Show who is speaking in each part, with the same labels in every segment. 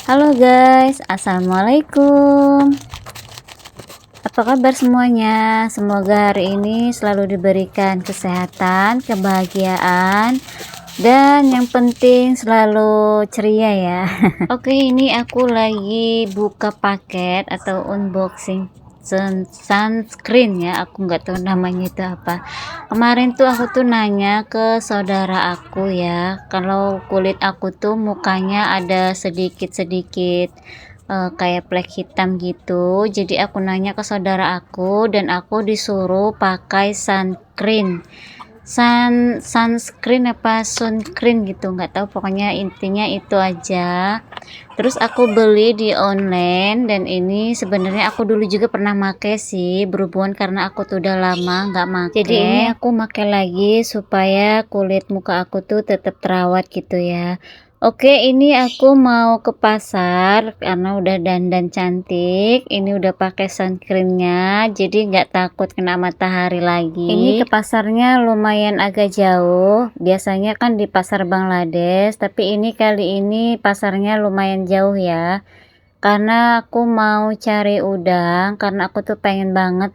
Speaker 1: Halo guys, assalamualaikum. Apa kabar semuanya? Semoga hari ini selalu diberikan kesehatan, kebahagiaan, dan yang penting selalu ceria ya. Oke, ini aku lagi buka paket atau unboxing sunscreen ya. Aku nggak tahu namanya itu apa. Kemarin tuh aku tuh nanya ke saudara aku ya, kalau kulit aku tuh mukanya ada sedikit-sedikit kayak plek hitam gitu. Jadi aku nanya ke saudara aku dan aku disuruh pakai sunscreen apa sunscreen gitu, nggak tahu, pokoknya intinya itu aja. Terus aku beli di online dan ini sebenarnya aku dulu juga pernah make sih, berhubungan karena aku tuh udah lama nggak make, jadi ini aku make lagi supaya kulit muka aku tuh tetap terawat gitu ya. Oke, ini aku mau ke pasar karena udah dandan cantik. Ini udah pakai sunscreennya, jadi nggak takut kena matahari lagi. Ini ke pasarnya lumayan agak jauh. Biasanya kan di pasar Bangladesh, tapi ini kali ini pasarnya lumayan jauh ya. Karena aku mau cari udang, karena aku tuh pengen banget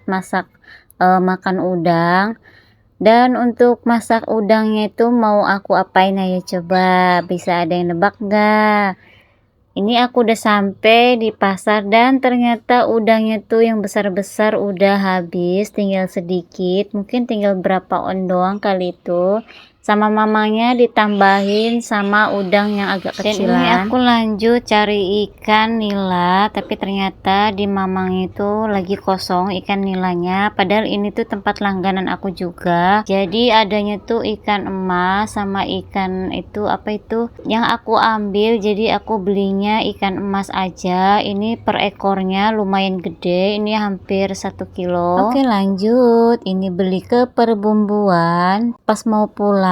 Speaker 1: makan udang. Dan untuk masak udangnya itu mau aku apain ayo coba, bisa ada yang nebak nggak? Ini aku udah sampai di pasar dan ternyata udangnya tuh yang besar-besar udah habis, tinggal sedikit, mungkin tinggal berapa on doang kali itu. Sama mamanya ditambahin sama udang yang agak kecilan. Dan ini aku lanjut cari ikan nila, tapi ternyata di mamang itu lagi kosong ikan nilanya. Padahal ini tuh tempat langganan aku juga. Jadi adanya tuh ikan emas sama ikan itu apa itu yang aku ambil. Jadi aku belinya ikan emas aja. Ini per ekornya lumayan gede. Ini hampir 1 kilo. Oke, lanjut. Ini beli ke perbumbuan. Pas mau pulang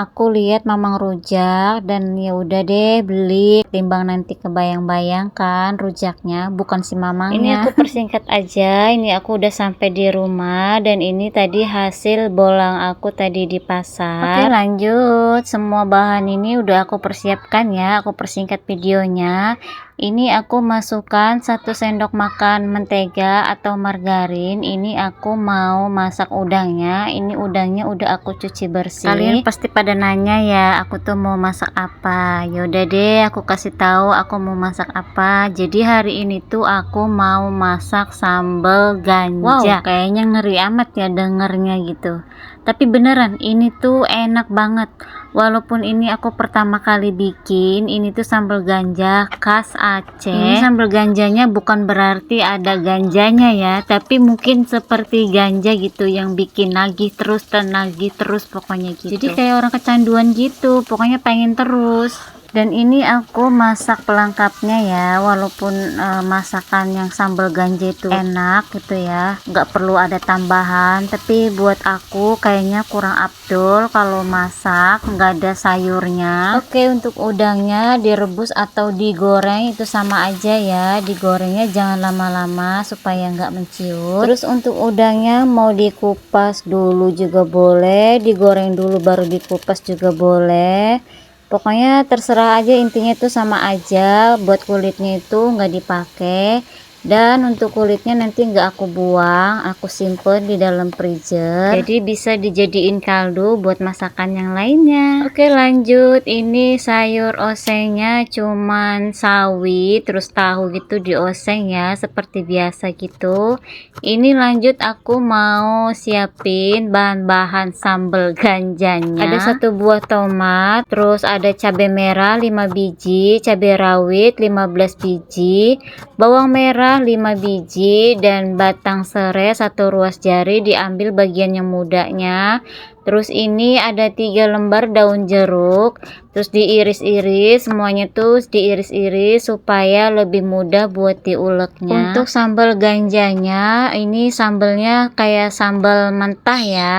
Speaker 1: aku lihat mamang rujak dan ya udah deh beli, timbang nanti kebayang-bayang kan rujaknya, bukan si mamangnya. Ini aku persingkat aja. Ini aku udah sampai di rumah dan ini tadi hasil bolang aku tadi di pasar. Oke, lanjut. Semua bahan ini udah aku persiapkan ya, aku persingkat videonya. Ini aku masukkan 1 sendok makan mentega atau margarin. Ini aku mau masak udangnya. Ini udangnya udah aku cuci bersih. Kalian pasti pada nanya ya, aku tuh mau masak apa. Yaudah deh, aku kasih tahu aku mau masak apa. Jadi hari ini tuh aku mau masak sambal ganja. Wow, kayaknya ngeri amat ya dengernya gitu. Tapi beneran ini tuh enak banget. Walaupun ini aku pertama kali bikin, ini tuh sambal ganja khas Aceh. Ini sambal ganjanya bukan berarti ada ganjanya ya, tapi mungkin seperti ganja gitu yang bikin nagih terus dan nagih terus pokoknya gitu. Jadi kayak orang kecanduan gitu, pokoknya pengen terus. Dan ini aku masak pelengkapnya ya, walaupun masakan yang sambal ganja itu enak gitu ya, nggak perlu ada tambahan, tapi buat aku kayaknya kurang afdol kalau masak nggak ada sayurnya. Oke, untuk udangnya direbus atau digoreng itu sama aja ya, digorengnya jangan lama-lama supaya nggak menciut. Terus untuk udangnya mau dikupas dulu juga boleh, digoreng dulu baru dikupas juga boleh. Pokoknya terserah aja, intinya itu sama aja. Buat kulitnya itu nggak dipakai, dan untuk kulitnya nanti nggak aku buang, aku simpen di dalam freezer, jadi bisa dijadiin kaldu buat masakan yang lainnya. Oke, lanjut. Ini sayur osengnya cuman sawi terus tahu gitu dioseng ya, seperti biasa gitu. Ini lanjut aku mau siapin bahan-bahan sambal ganjanya. Ada 1 buah tomat, terus ada cabai merah 5 biji, cabai rawit 15 biji, bawang merah 5 biji, dan batang serai 1 ruas jari, diambil bagian yang mudanya. Terus ini ada 3 lembar daun jeruk, terus diiris-iris, semuanya tuh diiris-iris supaya lebih mudah buat diuleknya. Untuk sambal ganjanya, ini sambalnya kayak sambal mentah ya.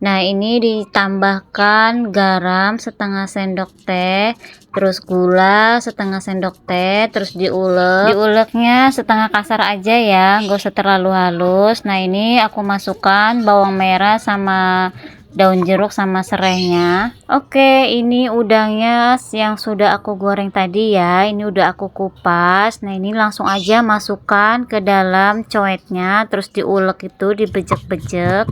Speaker 1: Nah, ini ditambahkan garam setengah sendok teh, terus gula setengah sendok teh, terus diuleknya setengah kasar aja ya, nggak usah terlalu halus. Nah, ini aku masukkan bawang merah sama daun jeruk sama serainya. Oke, ini udangnya yang sudah aku goreng tadi ya, ini udah aku kupas. Nah, ini langsung aja masukkan ke dalam coetnya, terus diulek itu, dibejek-bejek.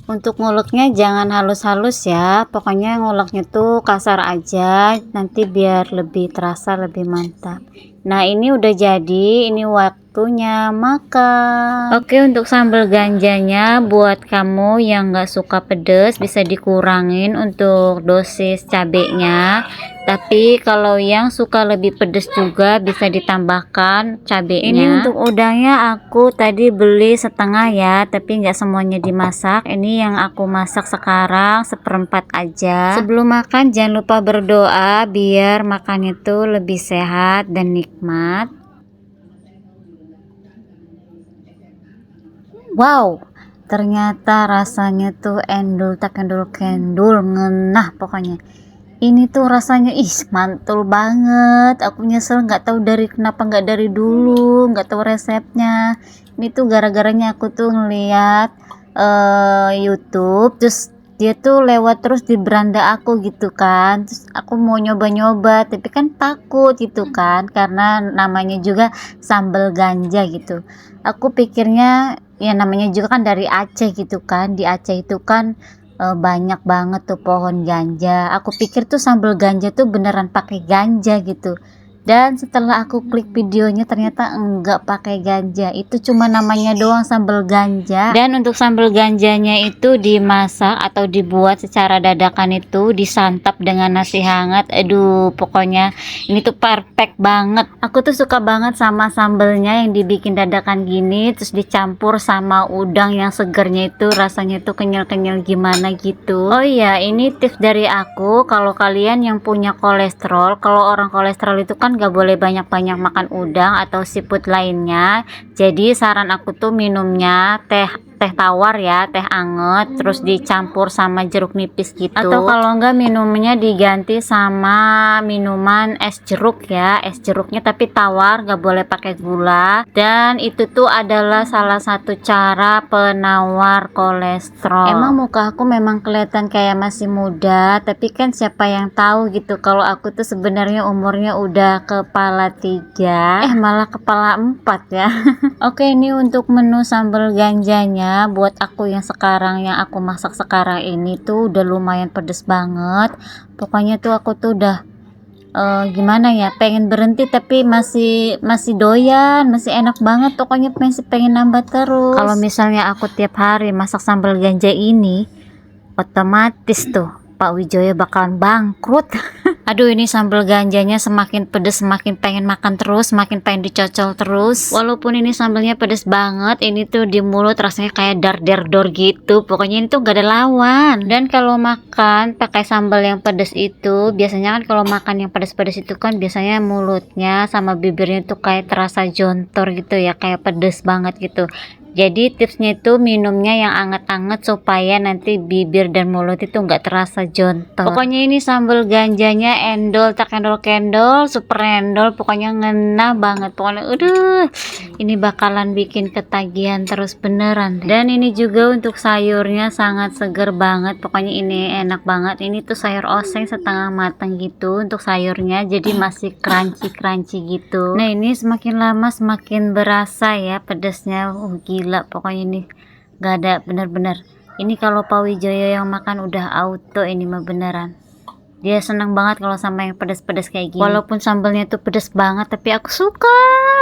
Speaker 1: Untuk nguleknya jangan halus-halus ya, pokoknya nguleknya tuh kasar aja, nanti biar lebih terasa, lebih mantap. Nah, ini udah jadi, ini waktunya makan. Oke, untuk sambal ganjanya buat kamu yang gak suka pedes bisa dikurangin untuk dosis cabenya. Tapi kalau yang suka lebih pedes juga bisa ditambahkan cabenya. Ini untuk udangnya aku tadi beli setengah ya, tapi nggak semuanya dimasak. Ini yang aku masak sekarang seperempat aja. Sebelum makan jangan lupa berdoa biar makannya tuh lebih sehat dan nikmat. Wow, ternyata rasanya tuh endul tak endul kendul, ngenah pokoknya. Ini tuh rasanya mantul banget. Aku nyesel nggak tahu kenapa nggak dari dulu, nggak tahu resepnya. Ini tuh gara-garanya aku tuh ngeliat YouTube, terus dia tuh lewat terus di beranda aku gitu kan, terus aku mau nyoba-nyoba tapi kan takut gitu kan, karena namanya juga sambal ganja gitu. Aku pikirnya ya namanya juga kan dari Aceh gitu kan, di Aceh itu kan banyak banget tuh pohon ganja. Aku pikir tuh sambal ganja tuh beneran pakai ganja gitu. Dan setelah aku klik videonya ternyata enggak pakai ganja. Itu cuma namanya doang sambal ganja. Dan untuk sambal ganjanya itu dimasak atau dibuat secara dadakan itu disantap dengan nasi hangat. Aduh, pokoknya ini tuh perfect banget. Aku tuh suka banget sama sambalnya yang dibikin dadakan gini, terus dicampur sama udang yang segernya itu, rasanya tuh kenyal-kenyal gimana gitu. Oh iya, ini tips dari aku, kalau kalian yang punya kolesterol, kalau orang kolesterol itu kan gak boleh banyak-banyak makan udang atau seafood lainnya. Jadi saran aku tuh minumnya teh tawar ya, teh anget, terus dicampur sama jeruk nipis gitu. Atau kalau enggak minumnya diganti sama minuman es jeruk ya, es jeruknya tapi tawar, gak boleh pakai gula. Dan itu tuh adalah salah satu cara penawar kolesterol. Emang muka aku memang kelihatan kayak masih muda, tapi kan siapa yang tahu gitu kalau aku tuh sebenarnya umurnya udah kepala 3, malah kepala 4 ya. Oke, ini untuk menu sambal ganjanya buat aku yang sekarang, yang aku masak sekarang ini tuh udah lumayan pedes banget. Pokoknya tuh aku tuh udah gimana ya, pengen berhenti tapi masih doyan, masih enak banget, pokoknya masih pengen nambah terus. Kalau misalnya aku tiap hari masak sambal ganja ini, otomatis tuh Pak Wijoyo bakalan bangkrut. Aduh, ini sambal ganjanya semakin pedes semakin pengen makan terus, semakin pengen dicocol terus. Walaupun ini sambalnya pedes banget, ini tuh di mulut rasanya kayak dar-dar-dor gitu. Pokoknya ini tuh gak ada lawan. Dan kalau makan pakai sambal yang pedes itu, biasanya kan kalau makan yang pedes-pedes itu kan biasanya mulutnya sama bibirnya tuh kayak terasa jontor gitu ya, kayak pedes banget gitu. Jadi tipsnya itu minumnya yang anget-anget supaya nanti bibir dan mulut itu nggak terasa jontor. Pokoknya ini sambal ganjanya endol tak endol kendol, super endol, pokoknya ngena banget. Pokoknya ini bakalan bikin ketagihan terus beneran. Dan ini juga untuk sayurnya sangat seger banget. Pokoknya ini enak banget. Ini tuh sayur oseng setengah matang gitu untuk sayurnya, jadi masih crunchy gitu. Nah, ini semakin lama semakin berasa ya pedesnya. Gila, pokoknya ini gak ada, bener-bener ini kalau Pak Wijoyo yang makan udah auto ini mah beneran. Dia seneng banget kalau sama yang pedas-pedas kayak gini. Walaupun sambalnya tuh pedas banget, tapi aku suka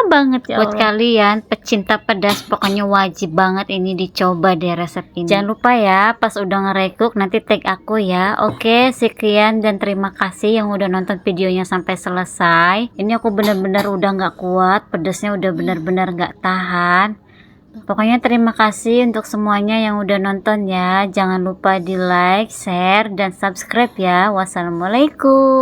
Speaker 1: banget ya. Buat kalian pecinta pedas, pokoknya wajib banget ini dicoba deh resep ini. Jangan lupa ya, pas udah ngerekuk nanti tag aku ya. Oke, sekian dan terima kasih yang udah nonton videonya sampai selesai. Ini aku bener-bener udah gak kuat, pedasnya udah bener-bener gak tahan. Pokoknya terima kasih untuk semuanya yang udah nonton ya. Jangan lupa di like, share, dan subscribe ya. Wassalamualaikum.